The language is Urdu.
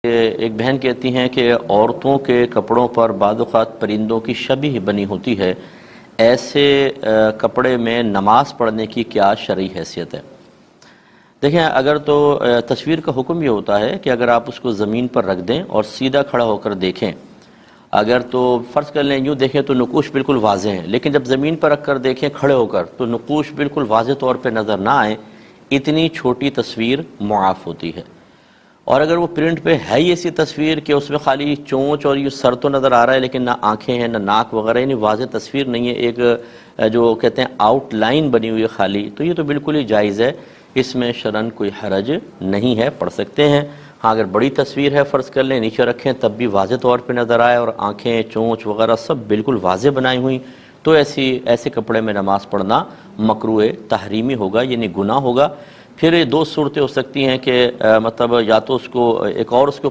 ایک بہن کہتی ہیں کہ عورتوں کے کپڑوں پر بعض اوقات پرندوں کی شبیہ بنی ہوتی ہے، ایسے کپڑے میں نماز پڑھنے کی کیا شرعی حیثیت ہے؟ دیکھیں، اگر تو تصویر کا حکم یہ ہوتا ہے کہ اگر آپ اس کو زمین پر رکھ دیں اور سیدھا کھڑا ہو کر دیکھیں، اگر تو فرض کر لیں یوں دیکھیں تو نقوش بالکل واضح ہیں، لیکن جب زمین پر رکھ کر دیکھیں کھڑے ہو کر تو نقوش بالکل واضح طور پہ نظر نہ آئیں، اتنی چھوٹی تصویر معاف ہوتی ہے۔ اور اگر وہ پرنٹ پہ ہے ہی ایسی تصویر کہ اس میں خالی چونچ اور یہ سر تو نظر آ رہا ہے لیکن نہ آنکھیں ہیں نہ ناک وغیرہ، یعنی واضح تصویر نہیں ہے، ایک جو کہتے ہیں آؤٹ لائن بنی ہوئی ہے خالی، تو یہ تو بالکل ہی جائز ہے، اس میں شرعاً کوئی حرج نہیں ہے، پڑھ سکتے ہیں۔ ہاں اگر بڑی تصویر ہے، فرض کر لیں نیچے رکھیں تب بھی واضح طور پہ نظر آئے اور آنکھیں چونچ وغیرہ سب بالکل واضح بنائی ہوئی، تو ایسے کپڑے میں نماز پڑھنا مکروہ تحریمی ہوگا، یعنی گناہ ہوگا۔ پھر دو صورتیں ہو سکتی ہیں کہ مطلب یا تو اس کو ایک اور اس کو